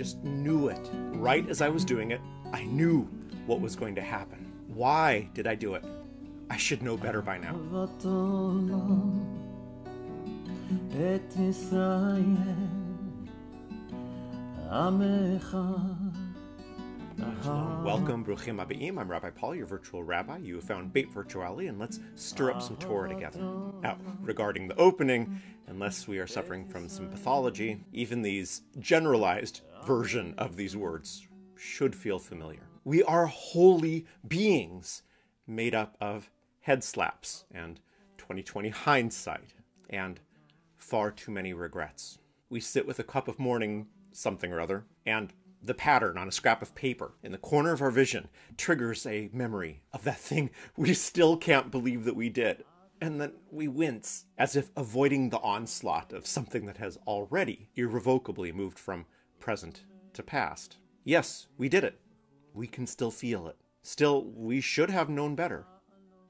just knew it. Right as I was doing it, I knew what was going to happen. Why did I do it? I should know better by now. Welcome, Bruchim Abiyim. I'm Rabbi Paul, your virtual rabbi. You have found Beit Virtuali, and let's stir up some Torah together. Now, regarding the opening, unless we are suffering from some pathology, even these generalized version of these words should feel familiar. We are holy beings made up of head slaps and 20/20 hindsight and far too many regrets. We sit with a cup of morning something or other, and the pattern on a scrap of paper in the corner of our vision triggers a memory of that thing we still can't believe that we did. And then we wince, as if avoiding the onslaught of something that has already irrevocably moved from present to past. Yes, we did it. We can still feel it. Still, we should have known better.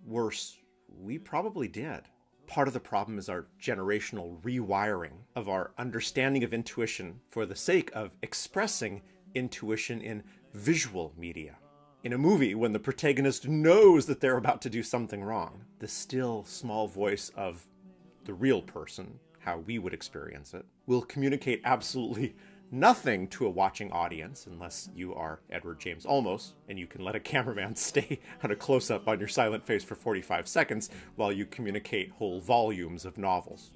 Worse, we probably did. Part of the problem is our generational rewiring of our understanding of intuition for the sake of expressing intuition in visual media. In a movie, when the protagonist knows that they're about to do something wrong, the still, small voice of the real person, how we would experience it, will communicate absolutely nothing to a watching audience, unless you are Edward James Olmos, and you can let a cameraman stay on a close-up on your silent face for 45 seconds while you communicate whole volumes of novels.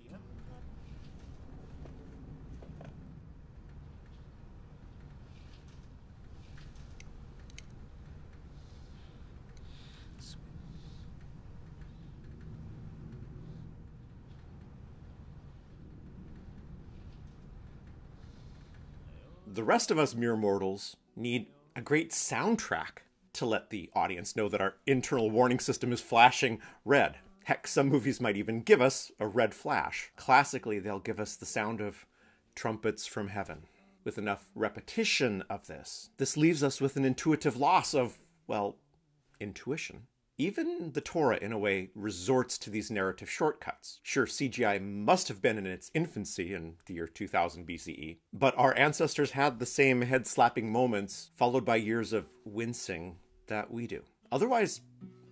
The rest of us mere mortals need a great soundtrack to let the audience know that our internal warning system is flashing red. Heck, some movies might even give us a red flash. Classically, they'll give us the sound of trumpets from heaven. With enough repetition of this leaves us with an intuitive loss of, well, intuition. Even the Torah, in a way, resorts to these narrative shortcuts. Sure, CGI must have been in its infancy in the year 2000 BCE, but our ancestors had the same head-slapping moments, followed by years of wincing, that we do. Otherwise,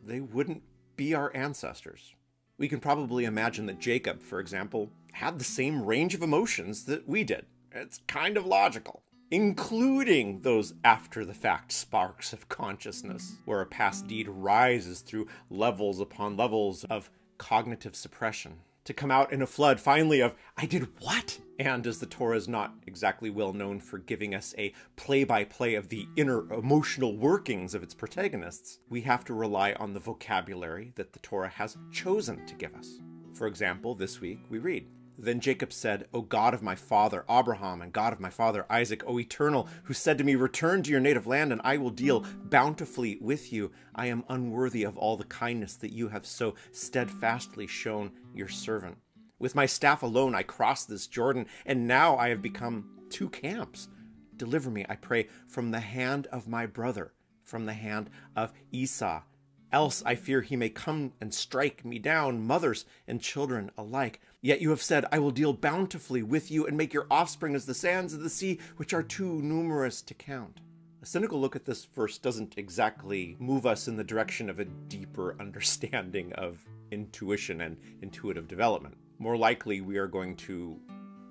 they wouldn't be our ancestors. We can probably imagine that Jacob, for example, had the same range of emotions that we did. It's kind of logical. Including those after-the-fact sparks of consciousness, where a past deed rises through levels upon levels of cognitive suppression, to come out in a flood, finally, of, I did what? And as the Torah is not exactly well known for giving us a play-by-play of the inner emotional workings of its protagonists, we have to rely on the vocabulary that the Torah has chosen to give us. For example, this week we read, Then Jacob said, O God of my father Abraham and God of my father Isaac, O Eternal, who said to me, Return to your native land and I will deal bountifully with you. I am unworthy of all the kindness that you have so steadfastly shown your servant. With my staff alone I crossed this Jordan, and now I have become two camps. Deliver me, I pray, from the hand of my brother, from the hand of Esau. Else I fear he may come and strike me down, mothers and children alike. Yet you have said, I will deal bountifully with you and make your offspring as the sands of the sea, which are too numerous to count. A cynical look at this verse doesn't exactly move us in the direction of a deeper understanding of intuition and intuitive development. More likely, we are going to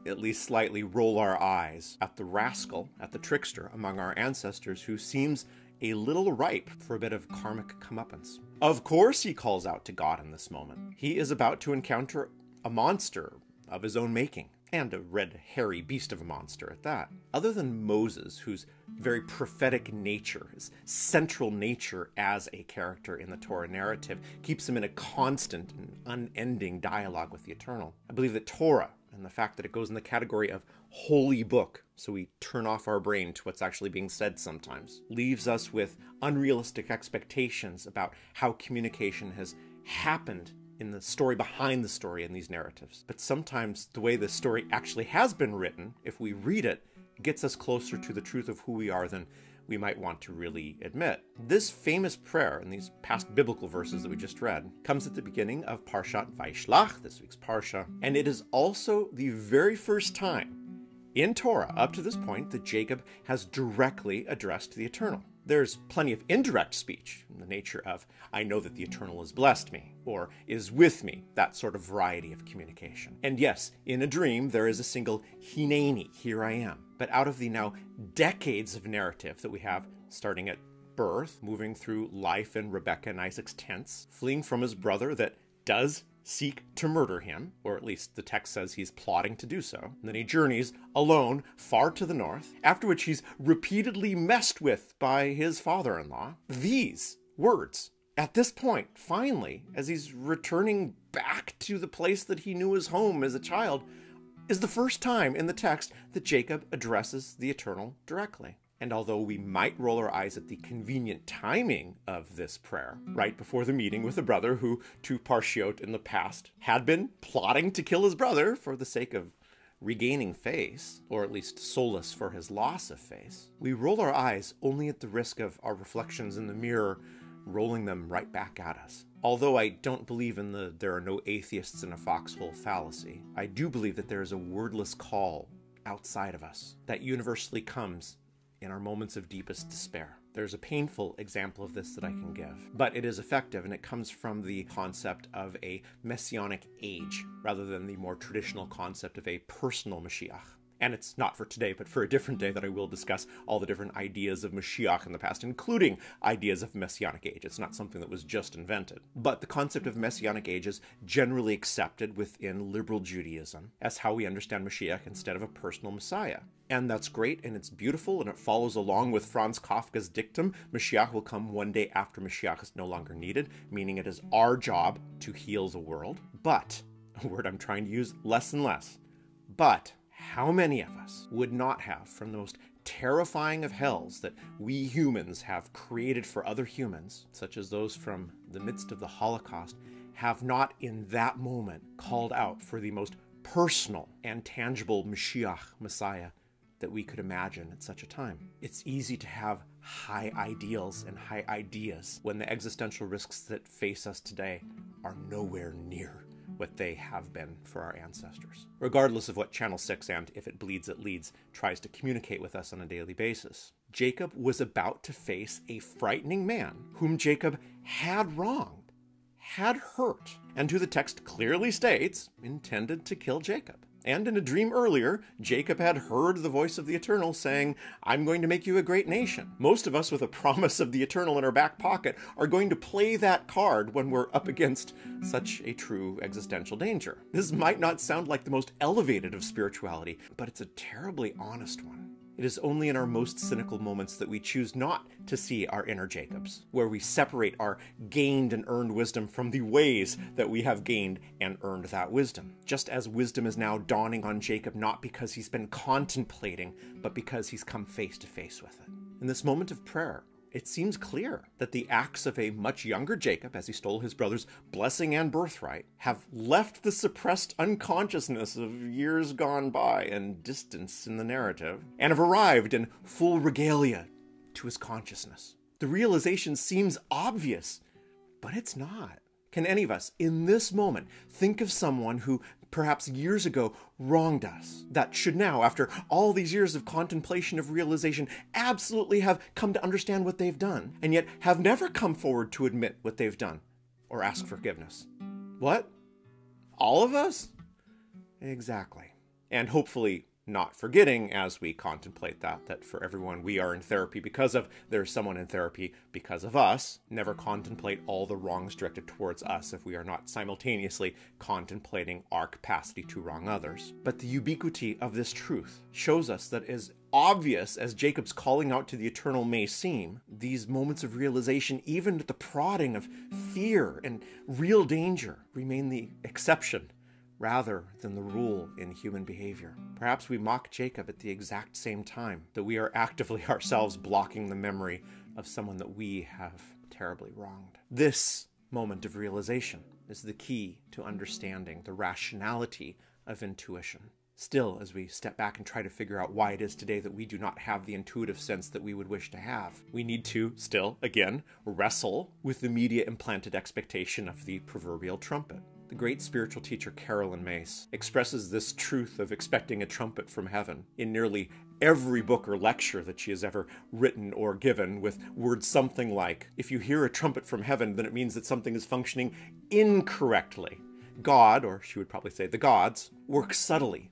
at least slightly roll our eyes at the rascal, at the trickster among our ancestors who seems a little ripe for a bit of karmic comeuppance. Of course he calls out to God in this moment. He is about to encounter a monster of his own making, and a red, hairy beast of a monster at that. Other than Moses, whose very prophetic nature, his central nature as a character in the Torah narrative, keeps him in a constant and unending dialogue with the Eternal, I believe that Torah, and the fact that it goes in the category of holy book, so we turn off our brain to what's actually being said sometimes, leaves us with unrealistic expectations about how communication has happened in the story behind the story in these narratives. But sometimes the way the story actually has been written, if we read it, gets us closer to the truth of who we are than we might want to really admit. This famous prayer in these past biblical verses that we just read comes at the beginning of Parashat Vayishlach, this week's Parsha, and it is also the very first time in Torah up to this point that Jacob has directly addressed the Eternal. There's plenty of indirect speech in the nature of, I know that the Eternal has blessed me, or is with me, that sort of variety of communication. And yes, in a dream, there is a single hineni, here I am. But out of the now decades of narrative that we have, starting at birth, moving through life in Rebekah and Isaac's tents, fleeing from his brother that does seek to murder him, or at least the text says he's plotting to do so. And then he journeys alone far to the north, after which he's repeatedly messed with by his father-in-law. These words, at this point, finally, as he's returning back to the place that he knew as home as a child, is the first time in the text that Jacob addresses the Eternal directly. And although we might roll our eyes at the convenient timing of this prayer, right before the meeting with a brother who, to Parshiot in the past, had been plotting to kill his brother for the sake of regaining face, or at least solace for his loss of face, we roll our eyes only at the risk of our reflections in the mirror rolling them right back at us. Although I don't believe in the there are no atheists in a foxhole fallacy, I do believe that there is a wordless call outside of us that universally comes in our moments of deepest despair. There's a painful example of this that I can give, but it is effective, and it comes from the concept of a messianic age rather than the more traditional concept of a personal Mashiach. And it's not for today, but for a different day that I will discuss all the different ideas of Mashiach in the past, including ideas of Messianic age. It's not something that was just invented. But the concept of Messianic age is generally accepted within liberal Judaism as how we understand Mashiach instead of a personal Messiah. And that's great, and it's beautiful, and it follows along with Franz Kafka's dictum, Mashiach will come one day after Mashiach is no longer needed, meaning it is our job to heal the world. But, a word I'm trying to use less and less, but how many of us would not have, from the most terrifying of hells that we humans have created for other humans, such as those from the midst of the Holocaust, have not in that moment called out for the most personal and tangible Mashiach, Messiah, that we could imagine at such a time? It's easy to have high ideals and high ideas when the existential risks that face us today are nowhere near what they have been for our ancestors. Regardless of what Channel 6 and If It Bleeds, It Leads tries to communicate with us on a daily basis, Jacob was about to face a frightening man whom Jacob had wronged, had hurt, and who the text clearly states intended to kill Jacob. And in a dream earlier, Jacob had heard the voice of the Eternal saying, I'm going to make you a great nation. Most of us with a promise of the Eternal in our back pocket are going to play that card when we're up against such a true existential danger. This might not sound like the most elevated of spirituality, but it's a terribly honest one. It is only in our most cynical moments that we choose not to see our inner Jacobs, where we separate our gained and earned wisdom from the ways that we have gained and earned that wisdom. Just as wisdom is now dawning on Jacob, not because he's been contemplating, but because he's come face to face with it. In this moment of prayer, it seems clear that the acts of a much younger Jacob, as he stole his brother's blessing and birthright, have left the suppressed unconsciousness of years gone by and distance in the narrative, and have arrived in full regalia to his consciousness. The realization seems obvious, but it's not. Can any of us, in this moment, think of someone who perhaps years ago wronged us, that should now, after all these years of contemplation of realization, absolutely have come to understand what they've done, and yet have never come forward to admit what they've done or ask forgiveness? What? All of us? Exactly. And hopefully not forgetting, as we contemplate that for everyone we are in therapy because of, there's someone in therapy because of us. Never contemplate all the wrongs directed towards us if we are not simultaneously contemplating our capacity to wrong others. But the ubiquity of this truth shows us that as obvious as Jacob's calling out to the Eternal may seem, these moments of realization, even at the prodding of fear and real danger, remain the exception rather than the rule in human behavior. Perhaps we mock Jacob at the exact same time that we are actively ourselves blocking the memory of someone that we have terribly wronged. This moment of realization is the key to understanding the rationality of intuition. Still, as we step back and try to figure out why it is today that we do not have the intuitive sense that we would wish to have, we need to still, again, wrestle with the media-implanted expectation of the proverbial trumpet. The great spiritual teacher Carolyn Mace expresses this truth of expecting a trumpet from heaven in nearly every book or lecture that she has ever written or given, with words something like, if you hear a trumpet from heaven, then it means that something is functioning incorrectly. God, or she would probably say the gods, work subtly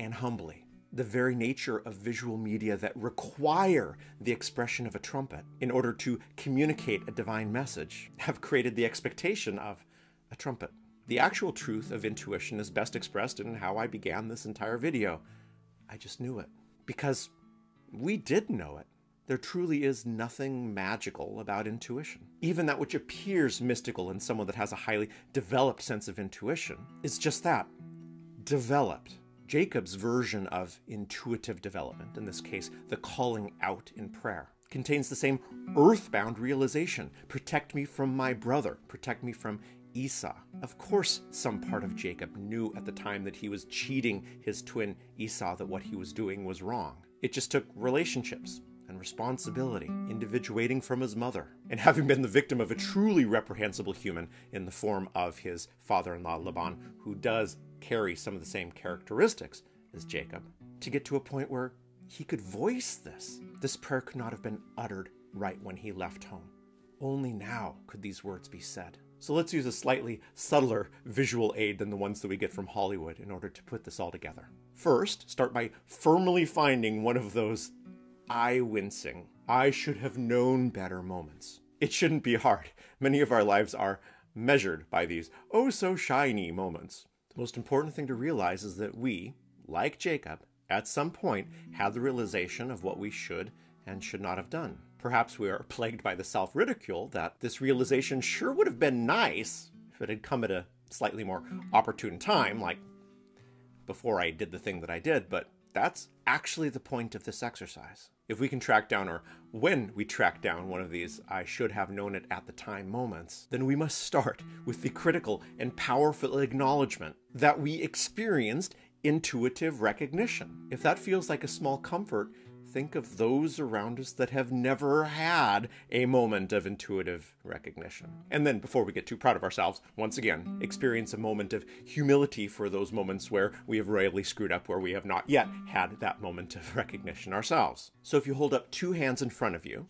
and humbly. The very nature of visual media that require the expression of a trumpet in order to communicate a divine message have created the expectation of a trumpet. The actual truth of intuition is best expressed in how I began this entire video. I just knew it. Because we did know it. There truly is nothing magical about intuition. Even that which appears mystical in someone that has a highly developed sense of intuition is just that, developed. Jacob's version of intuitive development, in this case, the calling out in prayer, contains the same earthbound realization. Protect me from my brother. Protect me from Esau. Of course, some part of Jacob knew at the time that he was cheating his twin Esau that what he was doing was wrong. It just took relationships and responsibility, individuating from his mother, and having been the victim of a truly reprehensible human in the form of his father-in-law Laban, who does carry some of the same characteristics as Jacob, to get to a point where he could voice this. This prayer could not have been uttered right when he left home. Only now could these words be said. So let's use a slightly subtler visual aid than the ones that we get from Hollywood in order to put this all together. First, start by firmly finding one of those eye-wincing, I should have known better moments. It shouldn't be hard. Many of our lives are measured by these oh-so-shiny moments. The most important thing to realize is that we, like Jacob, at some point had the realization of what we should and should not have done. Perhaps we are plagued by the self-ridicule that this realization sure would have been nice if it had come at a slightly more opportune time, like before I did the thing that I did, but that's actually the point of this exercise. If we can track down, or when we track down one of these I should have known it at the time moments, then we must start with the critical and powerful acknowledgement that we experienced intuitive recognition. If that feels like a small comfort, think of those around us that have never had a moment of intuitive recognition. And then, before we get too proud of ourselves, once again, experience a moment of humility for those moments where we have royally screwed up, where we have not yet had that moment of recognition ourselves. So if you hold up two hands in front of you,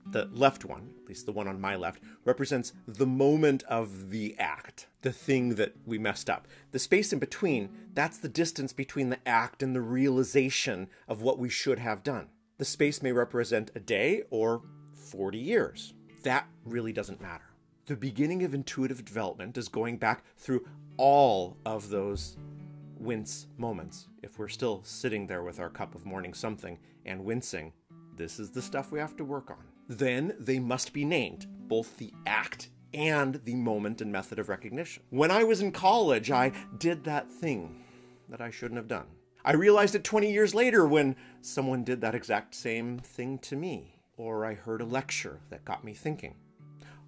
the left one, at least the one on my left, represents the moment of the act, the thing that we messed up. The space in between, that's the distance between the act and the realization of what we should have done. The space may represent a day or 40 years. That really doesn't matter. The beginning of intuitive development is going back through all of those wince moments. If we're still sitting there with our cup of morning something and wincing, this is the stuff we have to work on. Then they must be named, both the act and the moment and method of recognition. When I was in college, I did that thing that I shouldn't have done. I realized it 20 years later when someone did that exact same thing to me. Or I heard a lecture that got me thinking.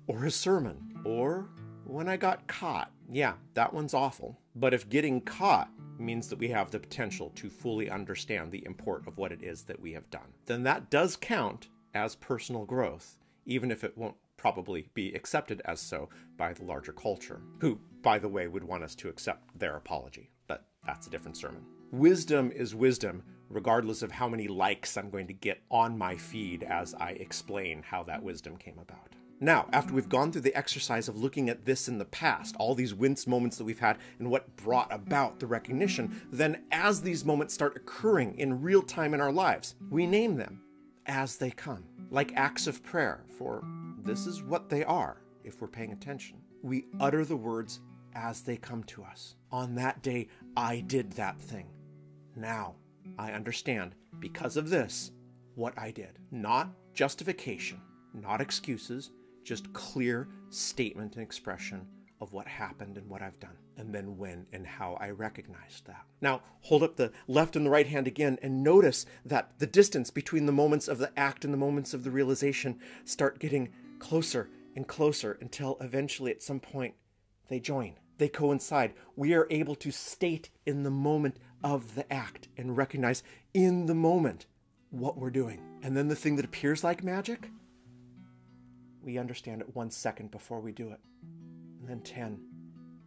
Or a sermon. Or when I got caught. Yeah, that one's awful. But if getting caught means that we have the potential to fully understand the import of what it is that we have done, then that does count as personal growth, even if it won't probably be accepted as so by the larger culture, who, by the way, would want us to accept their apology. But that's a different sermon. Wisdom is wisdom, regardless of how many likes I'm going to get on my feed as I explain how that wisdom came about. Now, after we've gone through the exercise of looking at this in the past, all these wince moments that we've had and what brought about the recognition, then as these moments start occurring in real time in our lives, we name them as they come, like acts of prayer, for this is what they are if we're paying attention. We utter the words as they come to us. On that day, I did that thing. Now, I understand, because of this, what I did. Not justification, not excuses, just clear statement and expression of what happened and what I've done, and then when and how I recognized that. Now, hold up the left and the right hand again and notice that the distance between the moments of the act and the moments of the realization start getting closer and closer until eventually at some point they join. They coincide. We are able to state in the moment of the act and recognize in the moment what we're doing. And then the thing that appears like magic, we understand it 1 second before we do it. And then 10,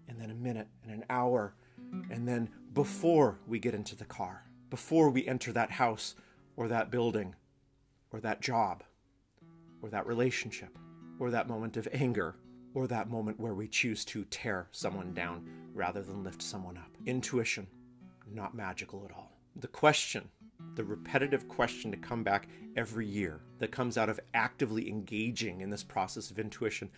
and and then a minute, and an hour, and then before we get into the car, before we enter that house, or that building, or that job, or that relationship, or that moment of anger, or that moment where we choose to tear someone down rather than lift someone up. Intuition, not magical at all. The question, the repetitive question to come back every year that comes out of actively engaging in this process of intuition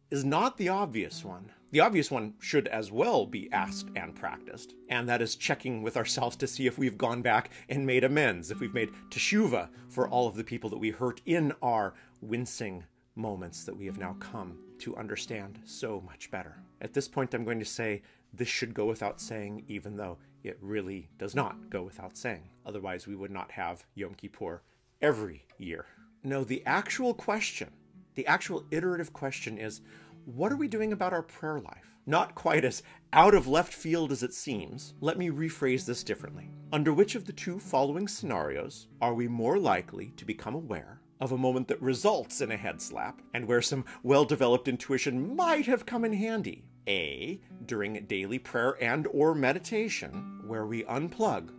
is not the obvious one. The obvious one should as well be asked and practiced, and that is checking with ourselves to see if we've gone back and made amends, if we've made teshuvah for all of the people that we hurt in our wincing moments that we have now come to understand so much better. At this point, I'm going to say this should go without saying, even though it really does not go without saying. Otherwise, we would not have Yom Kippur every year. No, the actual question, the actual iterative question is, what are we doing about our prayer life? Not quite as out of left field as it seems. Let me rephrase this differently. Under which of the two following scenarios are we more likely to become aware of a moment that results in a head slap and where some well-developed intuition might have come in handy? A, during daily prayer and or meditation, where we unplug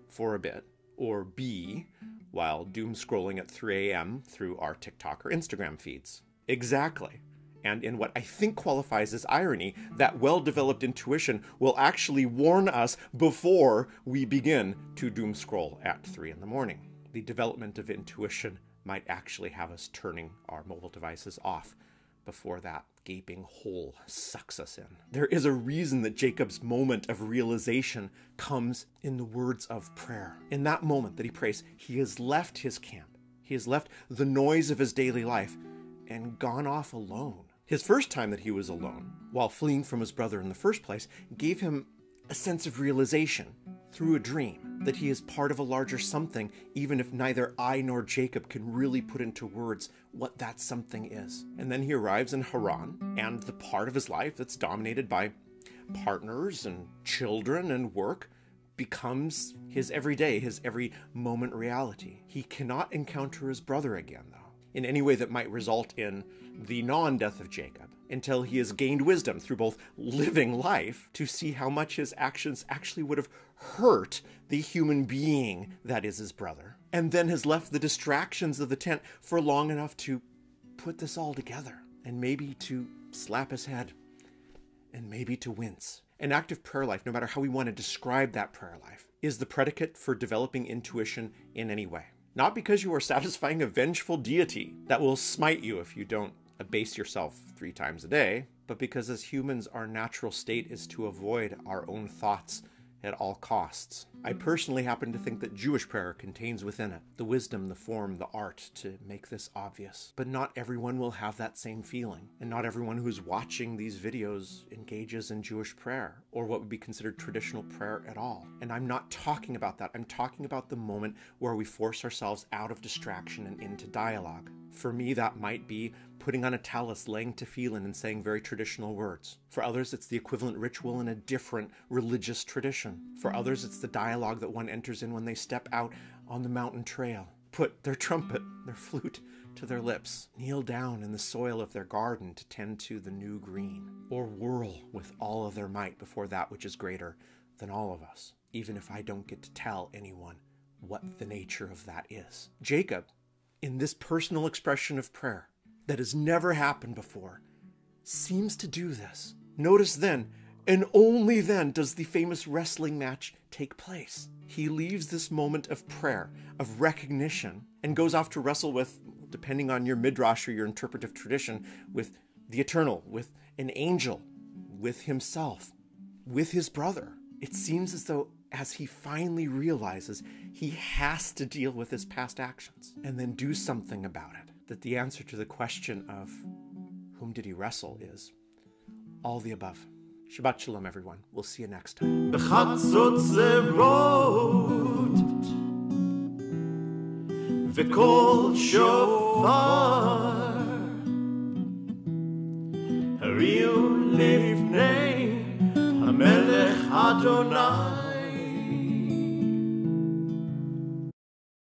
for a bit, or B, while doom scrolling at 3 a.m. through our TikTok or Instagram feeds. Exactly. And in what I think qualifies as irony, that well-developed intuition will actually warn us before we begin to doom scroll at 3 in the morning. The development of intuition might actually have us turning our mobile devices off before that gaping hole sucks us in. There is a reason that Jacob's moment of realization comes in the words of prayer. In that moment that he prays, he has left his camp. He has left the noise of his daily life and gone off alone. His first time that he was alone, while fleeing from his brother in the first place, gave him a sense of realization through a dream that he is part of a larger something, even if neither I nor Jacob can really put into words what that something is. And then he arrives in Haran, and the part of his life that's dominated by partners and children and work becomes his everyday, his every moment reality. He cannot encounter his brother again, though, in any way that might result in the non-death of Jacob, until he has gained wisdom through both living life to see how much his actions actually would have hurt the human being that is his brother, and then has left the distractions of the tent for long enough to put this all together, and maybe to slap his head, and maybe to wince. An active prayer life, no matter how we want to describe that prayer life, is the predicate for developing intuition in any way. Not because you are satisfying a vengeful deity that will smite you if you don't abase yourself 3 times a day, but because as humans, our natural state is to avoid our own thoughts at all costs. I personally happen to think that Jewish prayer contains within it the wisdom, the form, the art to make this obvious. But not everyone will have that same feeling, and not everyone who's watching these videos engages in Jewish prayer, or what would be considered traditional prayer at all. And I'm not talking about that. I'm talking about the moment where we force ourselves out of distraction and into dialogue. For me, that might be putting on a tallis, laying tefillin, and saying very traditional words. For others, it's the equivalent ritual in a different religious tradition. For others, it's the dialogue that one enters in when they step out on the mountain trail, put their trumpet, their flute, to their lips, kneel down in the soil of their garden to tend to the new green, or whirl with all of their might before that which is greater than all of us, even if I don't get to tell anyone what the nature of that is. Jacob, in this personal expression of prayer that has never happened before, seems to do this. Notice then, and only then, does the famous wrestling match take place. He leaves this moment of prayer, of recognition, and goes off to wrestle with, depending on your midrash or your interpretive tradition, with the eternal, with an angel, with himself, with his brother. It seems as though as he finally realizes he has to deal with his past actions and then do something about it, that the answer to the question of whom did he wrestle is all the above. Shabbat Shalom, everyone. We'll see you next time. וקול שופר